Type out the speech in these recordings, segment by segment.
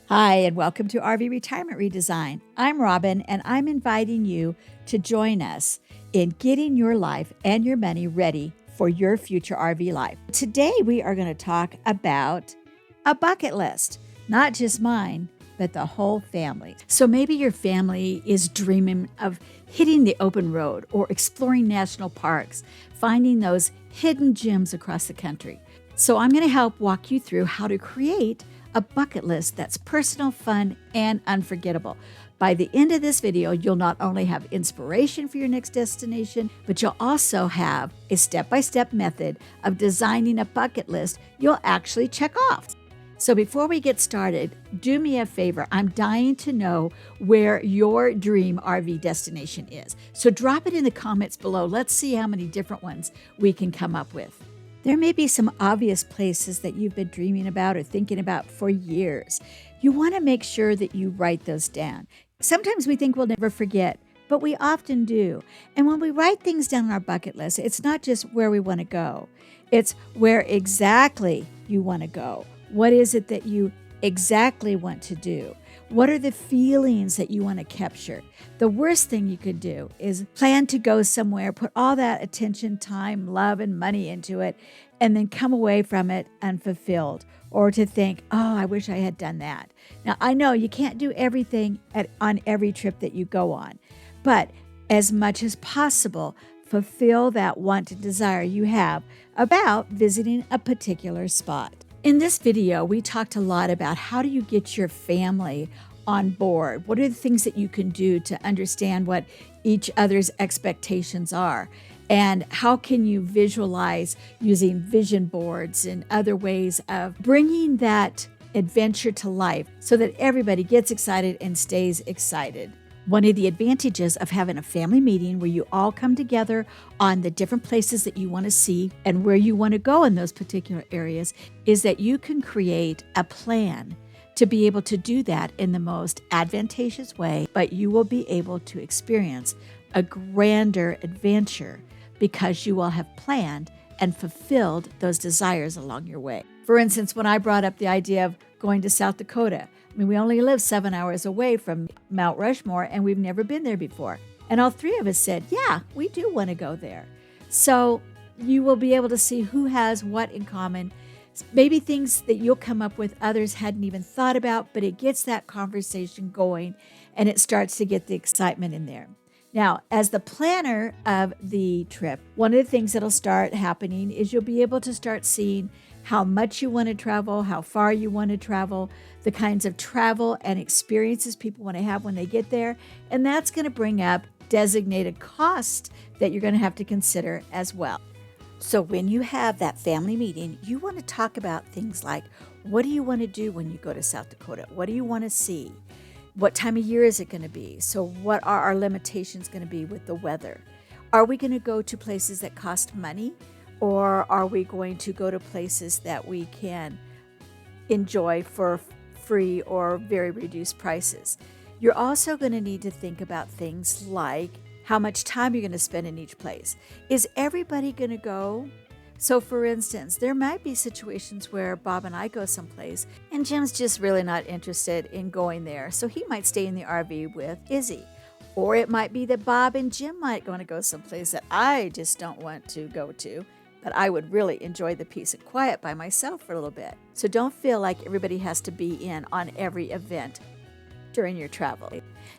Hi, and welcome to RV Retirement Redesign. I'm Robin, and I'm inviting you to join us in getting your life and your money ready for your future RV life. Today, we are going to talk about a bucket list, not just mine, but the whole family. So maybe your family is dreaming of hitting the open road or exploring national parks, finding those hidden gems across the country. So I'm going to help walk you through how to create a bucket list that's personal, fun, and unforgettable. By the end of this video, you'll not only have inspiration for your next destination, but you'll also have a step-by-step method of designing a bucket list you'll actually check off. So before we get started, do me a favor. I'm dying to know where your dream RV destination is. So drop it in the comments below. Let's see how many different ones we can come up with. There may be some obvious places that you've been dreaming about or thinking about for years. You want to make sure that you write those down. Sometimes we think we'll never forget, but we often do. And when we write things down on our bucket list, it's not just where we want to go. It's where exactly you want to go. What is it that you exactly want to do? What are the feelings that you want to capture? The worst thing you could do is plan to go somewhere, put all that attention, time, love, and money into it, and then come away from it unfulfilled, or to think, oh, I wish I had done that. Now, I know you can't do everything on every trip that you go on, but as much as possible, fulfill that want and desire you have about visiting a particular spot. In this video, we talked a lot about how do you get your family on board? What are the things that you can do to understand what each other's expectations are? And how can you visualize using vision boards and other ways of bringing that adventure to life so that everybody gets excited and stays excited? One of the advantages of having a family meeting where you all come together on the different places that you want to see and where you want to go in those particular areas is that you can create a plan to be able to do that in the most advantageous way, but you will be able to experience a grander adventure because you will have planned and fulfilled those desires along your way. For instance, when I brought up the idea of going to South Dakota, we only live 7 hours away from Mount Rushmore, and we've never been there before. And all three of us said, yeah, we do want to go there. So you will be able to see who has what in common, maybe things that you'll come up with others hadn't even thought about, but it gets that conversation going, and it starts to get the excitement in there. Now, as the planner of the trip, one of the things that'll start happening is you'll be able to start seeing how much you want to travel, how far you want to travel, the kinds of travel and experiences people want to have when they get there. And that's going to bring up designated costs that you're going to have to consider as well. So when you have that family meeting, you want to talk about things like, what do you want to do when you go to South Dakota? What do you want to see? What time of year is it going to be? So what are our limitations going to be with the weather? Are we going to go to places that cost money? Or are we going to go to places that we can enjoy for free or very reduced prices? You're also going to need to think about things like how much time you're going to spend in each place. Is everybody going to go? So for instance, there might be situations where Bob and I go someplace and Jim's just really not interested in going there. So he might stay in the RV with Izzy. Or it might be that Bob and Jim might want to go someplace that I just don't want to go to, but I would really enjoy the peace and quiet by myself for a little bit. So don't feel like everybody has to be in on every event during your travel.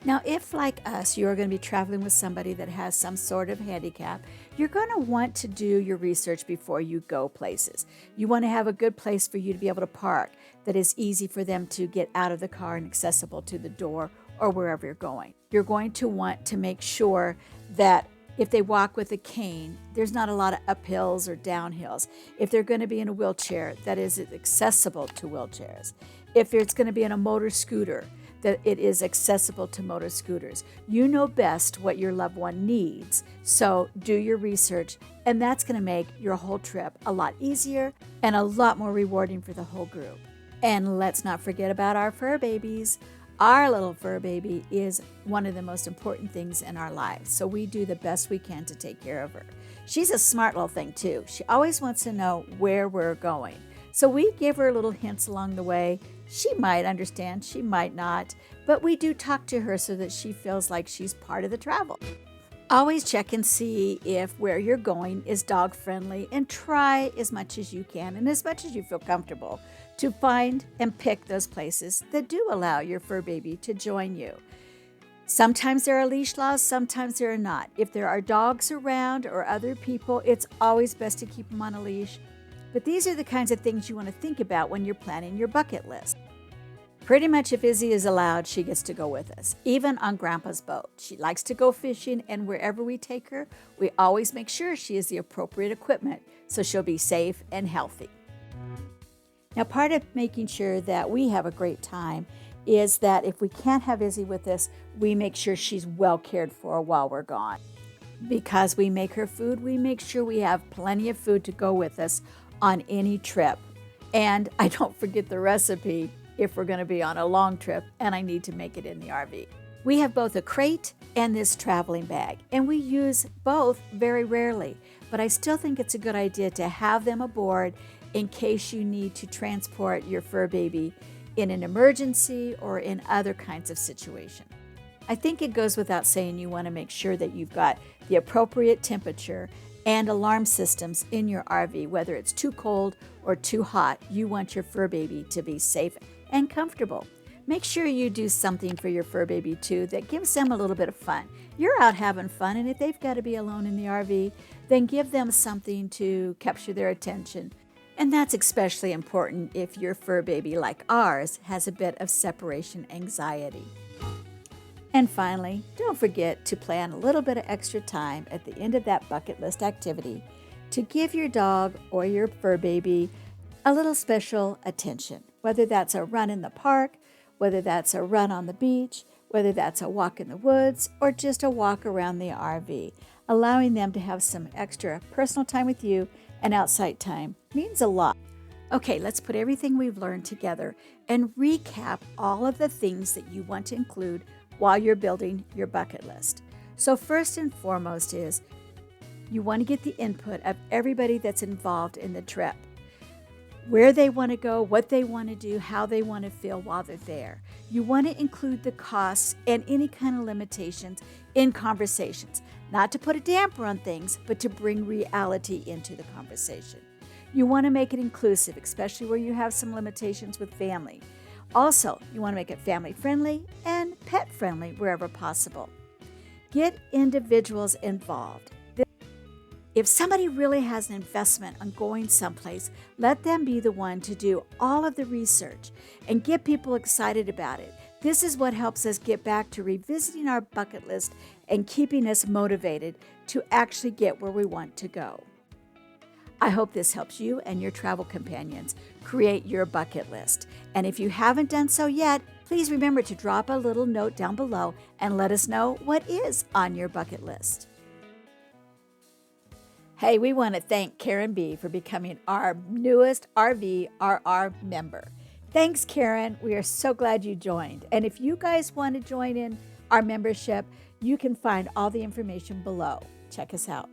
Now, if like us, you're going to be traveling with somebody that has some sort of handicap, you're going to want to do your research before you go places. You want to have a good place for you to be able to park that is easy for them to get out of the car and accessible to the door or wherever you're going. You're going to want to make sure that if they walk with a cane, there's not a lot of uphills or downhills. If they're going to be in a wheelchair, that is accessible to wheelchairs. If it's going to be in a motor scooter, that it is accessible to motor scooters. You know best what your loved one needs, so do your research, and that's going to make your whole trip a lot easier and a lot more rewarding for the whole group. And let's not forget about our fur babies. Our little fur baby is one of the most important things in our lives, so we do the best we can to take care of her. She's a smart little thing too. She always wants to know where we're going. So we give her little hints along the way. She might understand, she might not, but we do talk to her so that she feels like she's part of the travel. Always check and see if where you're going is dog friendly, and try as much as you can and as much as you feel comfortable to find and pick those places that do allow your fur baby to join you. Sometimes there are leash laws, sometimes there are not. If there are dogs around or other people, it's always best to keep them on a leash. But these are the kinds of things you want to think about when you're planning your bucket list. Pretty much if Izzy is allowed, she gets to go with us, even on Grandpa's boat. She likes to go fishing, and wherever we take her, we always make sure she has the appropriate equipment so she'll be safe and healthy. Now, part of making sure that we have a great time is that if we can't have Izzy with us, we make sure she's well cared for while we're gone. Because we make her food, we make sure we have plenty of food to go with us on any trip. And I don't forget the recipe if we're going to be on a long trip and I need to make it in the RV. We have both a crate and this traveling bag, and we use both very rarely, but I still think it's a good idea to have them aboard in case you need to transport your fur baby in an emergency or in other kinds of situations. I think it goes without saying you want to make sure that you've got the appropriate temperature and alarm systems in your RV. Whether it's too cold or too hot, you want your fur baby to be safe and comfortable. Make sure you do something for your fur baby too that gives them a little bit of fun. You're out having fun, and if they've got to be alone in the RV, then give them something to capture their attention. And that's especially important if your fur baby, like ours, has a bit of separation anxiety. And finally, don't forget to plan a little bit of extra time at the end of that bucket list activity to give your dog or your fur baby a little special attention, whether that's a run in the park, whether that's a run on the beach, whether that's a walk in the woods, or just a walk around the RV. Allowing them to have some extra personal time with you and outside time means a lot. Okay, let's put everything we've learned together and recap all of the things that you want to include while you're building your bucket list. So first and foremost is you want to get the input of everybody that's involved in the trip. Where they want to go, what they want to do, how they want to feel while they're there. You want to include the costs and any kind of limitations in conversations, not to put a damper on things, but to bring reality into the conversation. You want to make it inclusive, especially where you have some limitations with family. Also, you want to make it family friendly and pet friendly wherever possible. Get individuals involved. If somebody really has an investment on going someplace, let them be the one to do all of the research and get people excited about it. This is what helps us get back to revisiting our bucket list and keeping us motivated to actually get where we want to go. I hope this helps you and your travel companions create your bucket list. And if you haven't done so yet, please remember to drop a little note down below and let us know what is on your bucket list. Hey, we want to thank Karen B. for becoming our newest RVRR member. Thanks, Karen. We are so glad you joined. And if you guys want to join in our membership, you can find all the information below. Check us out.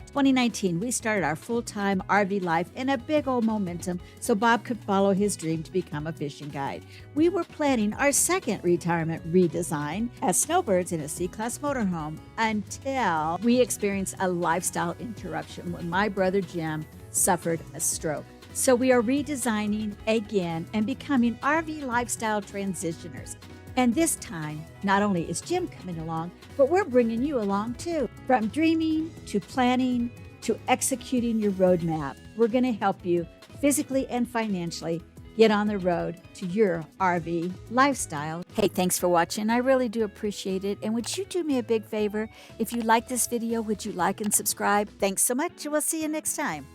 2019, we started our full-time RV life in a big old momentum so Bob could follow his dream to become a fishing guide. We were planning our second retirement redesign as snowbirds in a C-Class motorhome until we experienced a lifestyle interruption when my brother Jim suffered a stroke. So we are redesigning again and becoming RV lifestyle transitioners. And this time, not only is Jim coming along, but we're bringing you along too. From dreaming to planning to executing your roadmap, we're going to help you physically and financially get on the road to your RV lifestyle. Hey, thanks for watching. I really do appreciate it. And would you do me a big favor? If you like this video, would you like and subscribe? Thanks so much. We'll see you next time.